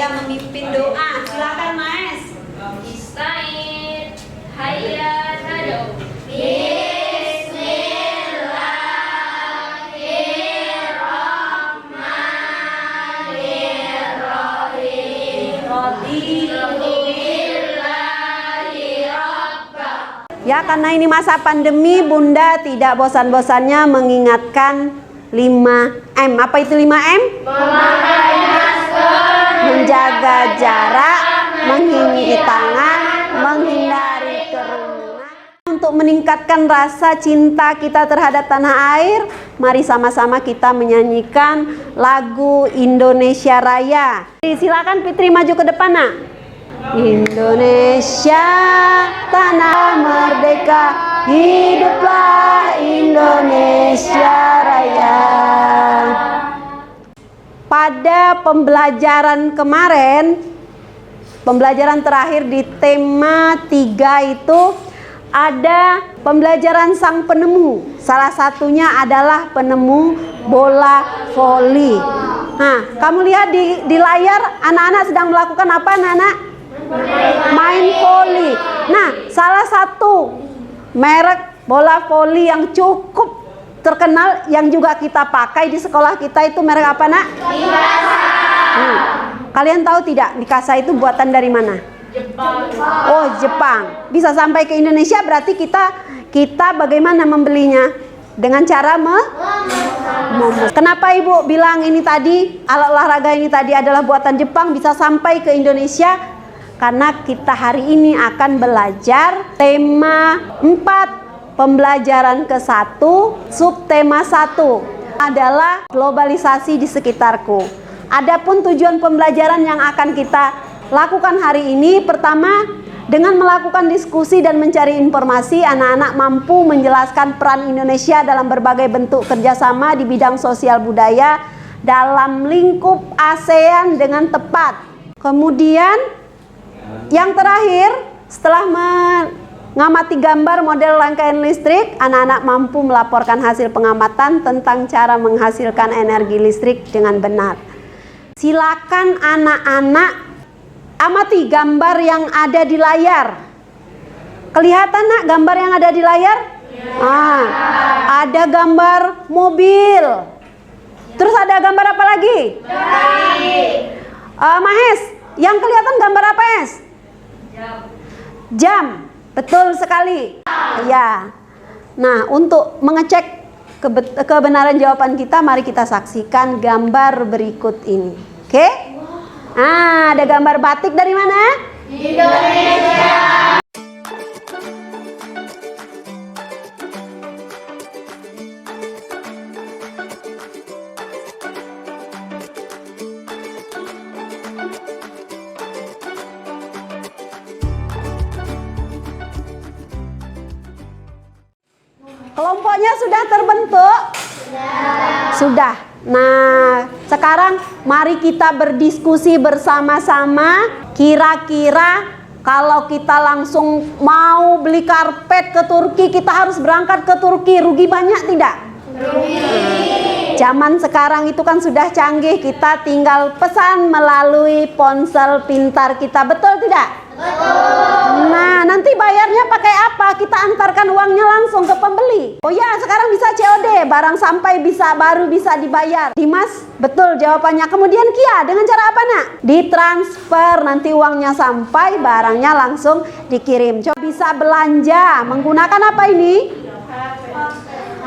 Raya memimpin doa. Silakan Mas. Istain hayya tad'u. Ya, karena ini masa pandemi, Bunda tidak bosan-bosannya mengingatkan 5M. Apa itu 5M? Memakai masker, Menjaga jarak, mencuci tangan, menghindari kerumunan. Untuk meningkatkan rasa cinta kita terhadap tanah air, mari sama-sama kita menyanyikan lagu Indonesia Raya. Silakan Fitri maju ke depan, Nak. Indonesia tanah merdeka, hiduplah Indonesia Raya. Pada pembelajaran kemarin, pembelajaran terakhir di tema 3 itu ada pembelajaran sang penemu. Salah satunya adalah penemu bola voli. Nah, kamu lihat di layar anak-anak sedang melakukan apa, anak-anak? Main voli. Nah, salah satu merek bola voli yang cukup terkenal yang juga kita pakai di sekolah kita itu merek apa, Nak? Mikasa. Kalian tahu tidak Mikasa itu buatan dari mana? Jepang. Oh, Jepang. Bisa sampai ke Indonesia, berarti kita bagaimana membelinya? Dengan cara memesan. Kenapa Ibu bilang ini tadi alat olahraga ini tadi adalah buatan Jepang bisa sampai ke Indonesia? Karena kita hari ini akan belajar tema 4 pembelajaran ke-1, subtema 1 adalah globalisasi di sekitarku. Adapun tujuan pembelajaran yang akan kita lakukan hari ini, pertama, dengan melakukan diskusi dan mencari informasi, anak-anak mampu menjelaskan peran Indonesia dalam berbagai bentuk kerjasama di bidang sosial budaya dalam lingkup ASEAN dengan tepat. Kemudian yang terakhir, setelah mengamati gambar model rangkaian listrik, anak-anak mampu melaporkan hasil pengamatan tentang cara menghasilkan energi listrik dengan benar. Silakan anak-anak amati gambar yang ada di layar. Kelihatan, Nak, gambar yang ada di layar? Ada gambar mobil. Terus ada gambar apa lagi? Mahes, yang kelihatan gambar apa, Es? Jam. Betul sekali. Ya. Nah, untuk mengecek kebenaran jawaban kita, mari kita saksikan gambar berikut ini. Oke? Ada gambar batik dari mana? Indonesia. Kelompoknya sudah terbentuk? Sudah. Nah, sekarang mari kita berdiskusi bersama-sama. Kira-kira kalau kita langsung mau beli karpet ke Turki, kita harus berangkat ke Turki. Rugi banyak tidak? Rugi. Zaman sekarang itu kan sudah canggih. Kita tinggal pesan melalui ponsel pintar kita. Betul tidak? Betul. Nah, nanti bayarnya pakai apa? Kita antarkan uangnya langsung ke pembeli. Oh ya, sekarang bisa COD, barang sampai baru bisa dibayar. Dimas, betul jawabannya. Kemudian Kia, dengan cara apa, Nak? Ditransfer, nanti uangnya sampai, barangnya langsung dikirim. Coba bisa belanja menggunakan apa ini?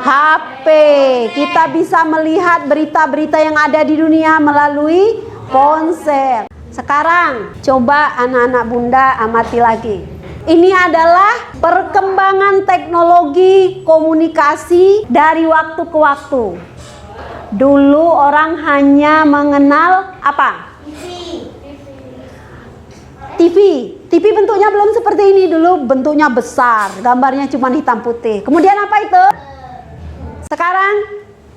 HP. Kita bisa melihat berita-berita yang ada di dunia melalui ponsel. Sekarang coba anak-anak Bunda amati lagi. Ini adalah perkembangan teknologi komunikasi dari waktu ke waktu. Dulu orang hanya mengenal apa? TV. TV bentuknya belum seperti ini, dulu bentuknya besar, gambarnya cuma hitam putih. Kemudian apa itu? Sekarang,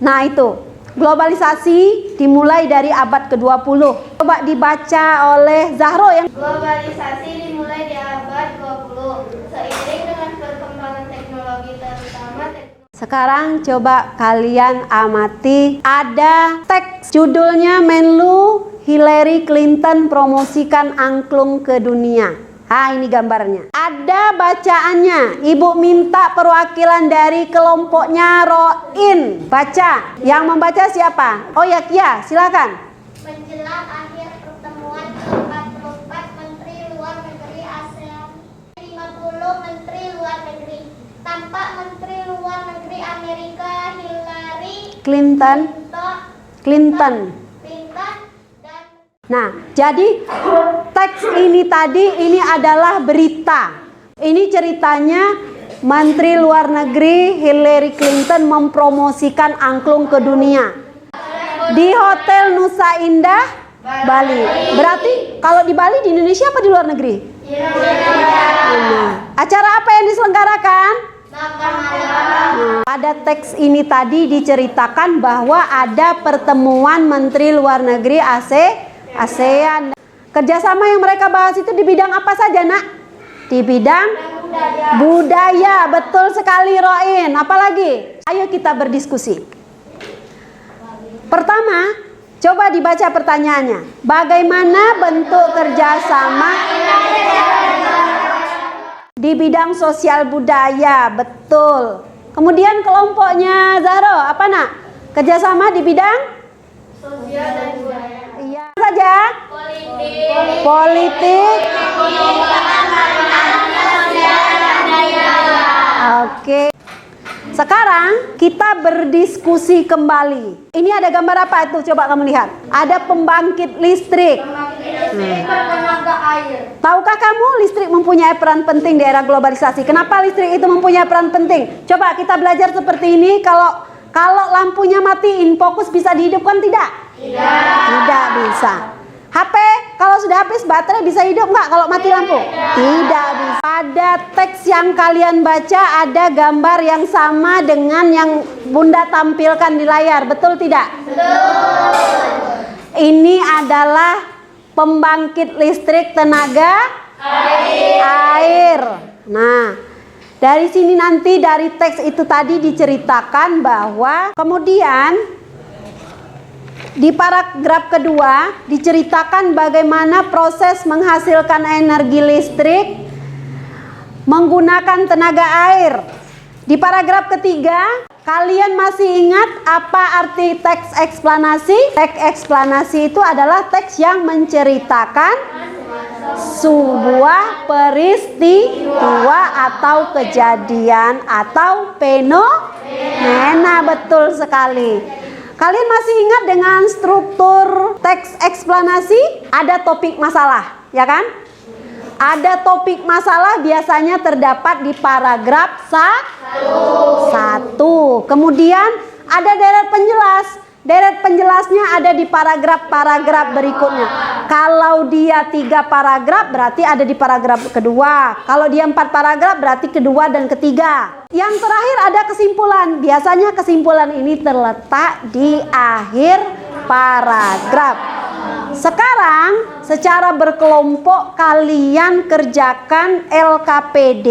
nah itu. Globalisasi dimulai dari abad ke-20. Coba dibaca oleh Zahro yang Globalisasi dimulai di abad 20 seiring dengan perkembangan teknologi terutama Sekarang coba kalian amati, ada teks judulnya Menlu Hillary Clinton promosikan angklung ke dunia. Ini gambarnya. Ada bacaannya. Ibu minta perwakilan dari kelompoknya Roin. Baca. Yang membaca siapa? Oh ya, Kia, silakan. Menjelang akhir pertemuan ke-44 Menteri Luar Negeri ASEAN, 50 Menteri Luar Negeri. Tampak Menteri Luar Negeri Amerika Hillary Clinton. dan Nah, jadi teks ini tadi ini adalah berita. Ini ceritanya Menteri Luar Negeri Hillary Clinton mempromosikan angklung ke dunia di Hotel Nusa Indah, Bali. Berarti kalau di Bali, di Indonesia apa di luar negeri? Acara apa yang diselenggarakan? Pada teks ini tadi diceritakan bahwa ada pertemuan Menteri Luar Negeri ASEAN. Kerjasama yang mereka bahas itu di bidang apa saja, Nak? Di bidang budaya. Betul sekali, Roin. Apalagi? Ayo kita berdiskusi. Pertama, coba dibaca pertanyaannya. Bagaimana bentuk kerjasama di bidang sosial budaya? Betul. Kemudian kelompoknya Zahro, apa, Nak? Kerjasama di bidang sosial dan budaya. Iya saja. Politik. Oke. Sekarang kita berdiskusi kembali. Ini ada gambar apa itu? Coba kamu lihat. Ada pembangkit listrik. Bertenaga air. Tahukah kamu listrik mempunyai peran penting di era globalisasi? Kenapa listrik itu mempunyai peran penting? Coba kita belajar seperti ini. Kalau lampunya matiin, fokus bisa dihidupkan tidak? Tidak bisa. HP kalau sudah habis baterai bisa hidup nggak kalau mati lampu? Tidak bisa. Pada teks yang kalian baca ada gambar yang sama dengan yang Bunda tampilkan di layar, betul tidak? Ini adalah pembangkit listrik tenaga air. Nah, dari sini nanti dari teks itu tadi diceritakan bahwa kemudian di paragraf kedua diceritakan bagaimana proses menghasilkan energi listrik menggunakan tenaga air. Di paragraf ketiga, kalian masih ingat apa arti teks eksplanasi? Teks eksplanasi itu adalah teks yang menceritakan sebuah peristiwa atau kejadian atau fenomena. Betul sekali. Kalian masih ingat dengan struktur teks eksplanasi? Ada topik masalah, ya kan? Ada topik masalah biasanya terdapat di paragraf 1. Kemudian ada deret penjelas. Deret penjelasnya ada di paragraf-paragraf berikutnya. Kalau dia 3 paragraf berarti ada di paragraf kedua. Kalau dia 4 paragraf berarti kedua dan ketiga. Yang terakhir ada kesimpulan. Biasanya kesimpulan ini terletak di akhir paragraf. Sekarang secara berkelompok kalian kerjakan LKPD.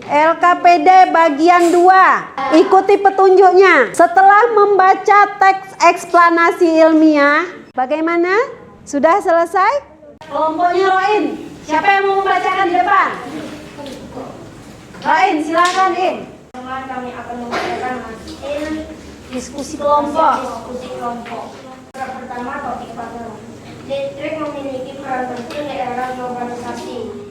LKPD bagian 2. Ikuti petunjuknya. Setelah membaca teks eksplanasi ilmiah, bagaimana? Sudah selesai? Kelompoknya Roin. Siapa yang mau membacakan di depan? Roin, silakan, In. Kami akan membacakan Diskusi kelompok. Pertama, topik partner. Listrik memiliki peran penting di era globalisasi.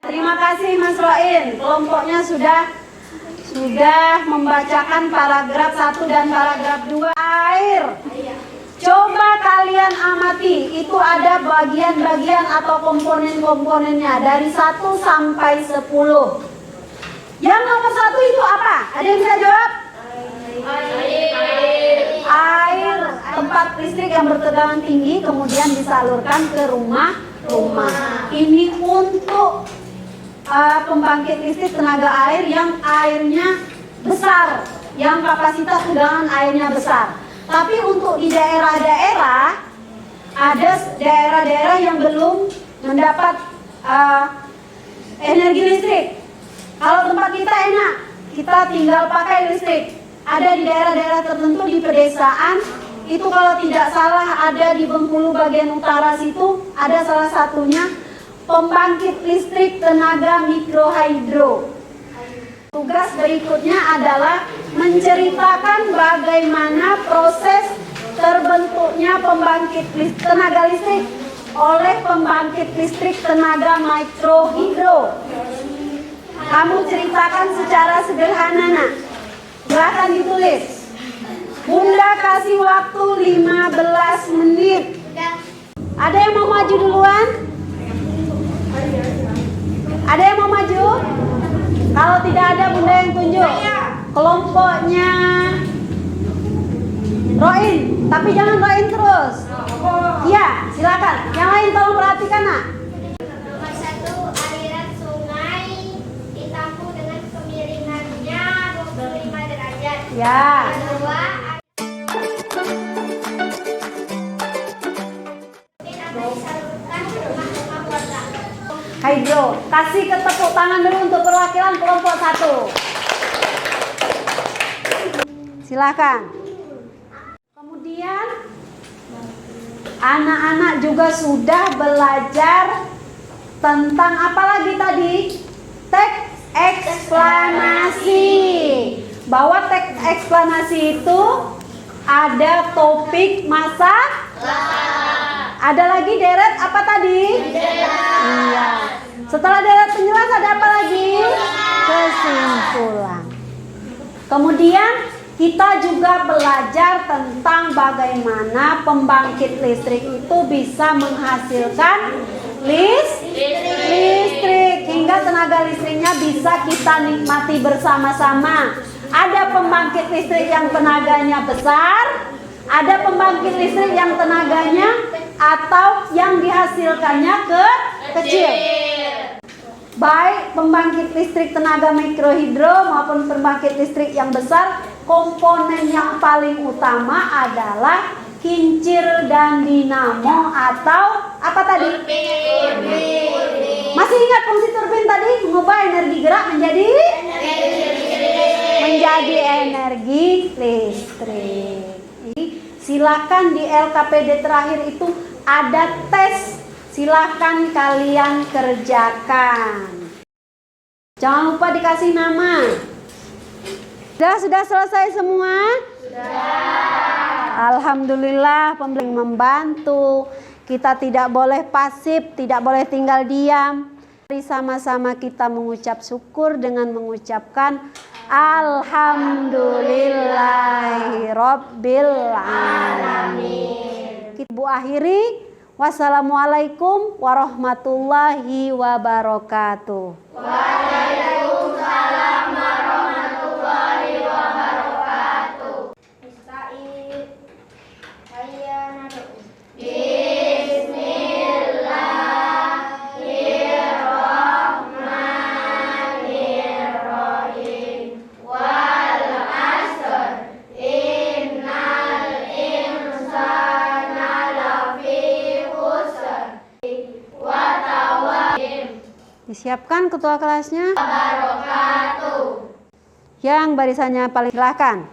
Terima kasih Mas Roin. Kelompoknya sudah membacakan paragraf 1 dan paragraf 2. Air. Coba kalian amati, itu ada bagian-bagian atau komponen-komponennya dari 1 sampai 10. Yang nomor 1 itu apa? Ada yang bisa jawab? Air. Tempat listrik yang bertegangan tinggi kemudian disalurkan ke rumah-rumah. Ini untuk pembangkit listrik tenaga air yang airnya besar, yang kapasitas tegangan airnya besar. Tapi untuk di daerah-daerah ada daerah-daerah yang belum mendapat energi listrik. Kalau tempat kita enak, kita tinggal pakai listrik. Ada di daerah-daerah tertentu di pedesaan, itu kalau tidak salah ada di Bengkulu bagian utara situ, ada salah satunya pembangkit listrik tenaga mikrohidro. Tugas berikutnya adalah menceritakan bagaimana proses terbentuknya pembangkit tenaga listrik oleh pembangkit listrik tenaga mikrohidro. Kamu ceritakan secara sederhana, nak. Silahkan ditulis. Bunda kasih waktu 15 menit. Ada yang mau maju duluan? Ada yang mau maju? Kalau tidak ada, Bunda yang tunjuk. Kelompoknya Roin, tapi jangan Roin terus. Iya, silakan. Yang lain tolong perhatikan, nak. Nomor 1, aliran sungai ditampung dengan kemiringannya 25 derajat. Ya. Kedua, akan disalurkan ke rumah-rumah warga. Hidro, kasih ke tepuk tangan dulu untuk perwakilan kelompok 1. Silakan. Kemudian anak-anak juga sudah belajar tentang apa lagi tadi? Teks eksplanasi. Bahwa teks eksplanasi itu ada topik masalah. Ada lagi deret apa tadi? Iya. Setelah deret penjelas ada apa lagi? Kesimpulan. Kemudian kita juga belajar tentang bagaimana pembangkit listrik itu bisa menghasilkan listrik hingga tenaga listriknya bisa kita nikmati bersama-sama. Ada pembangkit listrik yang tenaganya besar, ada pembangkit listrik yang tenaganya atau yang dihasilkannya kecil. Baik pembangkit listrik tenaga mikrohidro maupun pembangkit listrik yang besar, komponen yang paling utama adalah kincir dan dinamo atau apa tadi? Masih ingat fungsi turbin tadi? Mengubah energi gerak menjadi energi listrik. Silakan di LKPD terakhir itu ada tes. Silakan kalian kerjakan. Jangan lupa dikasih nama. Sudah selesai semua? Sudah. Alhamdulillah, pembeli membantu. Kita tidak boleh pasif, tidak boleh tinggal diam. Mari sama-sama kita mengucap syukur dengan mengucapkan Alhamdulillahirabbil alamin. Kita akhiri. Wassalamualaikum warahmatullahi wabarakatuh. Waalaikumsalam warahmatullahi wabarakatuh. Musta'id. Hayya nadu. Bismillahirrahmanirrahim. Wal asr. Innal insana lafi khusr. Wa tawassul. Disiapkan ketua kelasnya. Wabarakatuh. Yang barisannya paling, silakan.